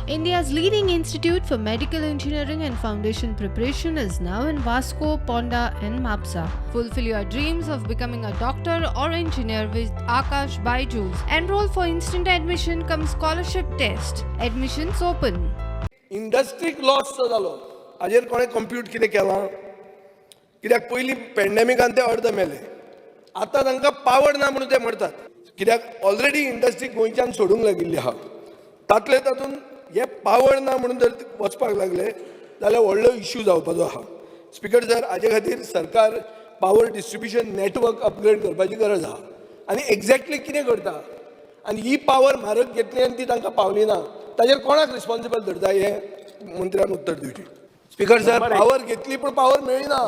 India's leading institute for medical engineering and foundation preparation is now in Vasco, Ponda and Mapsa. Fulfill your dreams of becoming a doctor or engineer with Akash Byju's. Enroll for instant admission cum scholarship test. Admissions open. इंडस्ट्रीक loss जो जालो हाजेर कोणें compute कितें केलां कित्याक पयलीं पॅन्डेमिकान ते अर्द मेले आतां तांकां पावर ना म्हणून ते मरतात कित्याक ऑलरेडी इंडस्ट्री गोंयच्यान सोडूंक लागिल्ली आहा तातले तातूंत हे पावर ना म्हणून जर वचपाक लागले जाल्यार व्हडलो इश्यू जावपाचो आहा स्पीकर सर हाजे खातीर सरकार पावर डिस्ट्रिब्युशन नेटवर्क अपग्रेड करपाची गरज आहा आनी एक्झॅक्टली कितें करता आनी ही पावर म्हारग घेतली आनी ती तांकां पावली ना ताजेर कोणाक रिस्पॉन्सिबल धरता हे मंत्र्यान उत्तर दिवची स्पीकर सर पावर घेतली पण पावर मेळ्ळी ना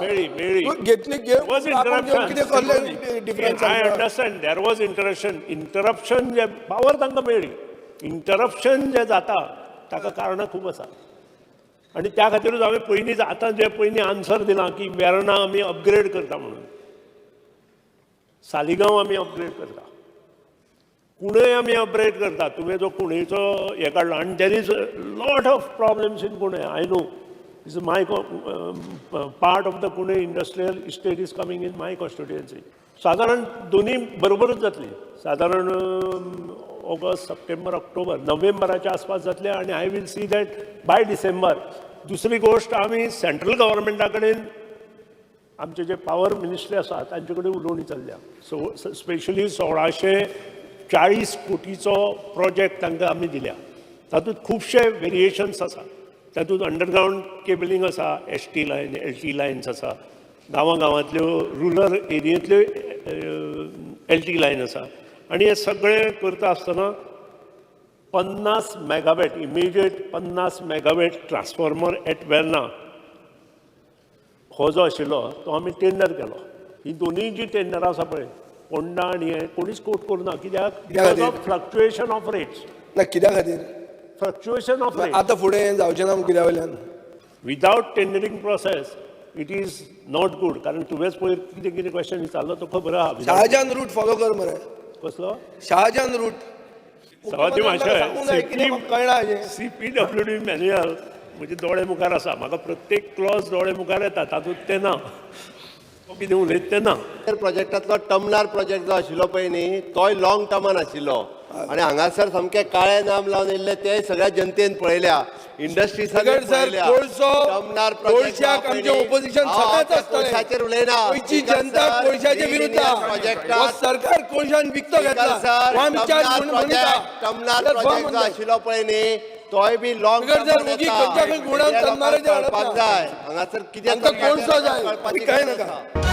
घेतली कितें करलें difference I understand there was interruption जे पावर तांकां मेळ्ळी इंटरप्शन जे जाता ताका कारणां खूब आसा आनी त्या खातीरूच हांवें पयलींच आतां जे पयलीं आन्सर दिलां की वेर्ना आमी अपग्रेड करता म्हणून सालिगांव आमी अपग्रेड करता कुणय आमी अपग्रेड करता तुवें जो कुणेचो हे काडलो आनी there is lot of problems in कुणे I know is my part of the कुणे industrial estate is coming in my constituency सादारण दोन्ही बरोबरच जातली सादारण ऑगस्ट सप्टेंबर ऑक्टोबर नोव्हेंबराच्या आसपास जातले आणि I will see that by December दुसरी गोष्ट आमी सेंट्रल गव्हर्मेंटा कडेन आमचे जे पावर मिनिस्ट्री आसा तांचे कडेन उलोवणी चल्ल्या सो स्पेशली 1640 कोटीचो प्रोजेक्ट तांकां आमी दिल्या तातूंत खुबशे वेरिएशन्स आसा तातूंत अंडरग्रावंड केबलिंग आसा ST लायन LT लायन्स आसा गांवांतल्यो रुरल एरियेंतल्यो LT लायन आसा आनी हे सगळें करता आसतना 50 megawatt immediate 50 megawatt transformer at Verna हो जो आशिल्लो तो आमी टेंडर केलो ही दोनूय जी टेंडरां आसा पळय पोंडा आनी हे कोणीच कोट करूना कित्याक फ्लक्च्युएशन ऑफ रेट्स ना कित्या खातीर फ्लक्च्युएशन ऑफ रेट्स आतां फुडें जावचें ना कित्या वयल्यान without tendering process it is not good कारण तुवेंच पयर कितें कितें क्वेश्चन विचारलो तो खबर आहा शहाजान रूट फॉलो कर मरे कसलो शहाजान रूट सवाती मातशें कळना CPWD मॅन्युअल म्हणजे दोळे मुखार आसा म्हाका प्रत्येक क्लॉज दोळे मुखार येता तातूंत तें ना कितें उलयता तें ना प्रोजेक्टांतलो टर्मनार प्रोजेक्ट जो आशिल्लो पळय न्ही तोय लॉंग टर्मान आशिल्लो आनी हांगासर सामके काळे नाम लावन येयल्ले ते सगळ्या जनतेन पळयल्या इंडस्ट्री टर्मनार कोळशाक आमचे ऑपोजिशन सदांच कोळशाचेर उलयना गोंयची जनता कोळशाचे विरुद्ध हो सरकार कोळशान विकतो घेतला टर्मनार प्रोजेक्ट जो आशिल्लो पळय न्ही तोय बी लॉंग टर्म जाय हांगासर कितें कोळसो जाय काय नाका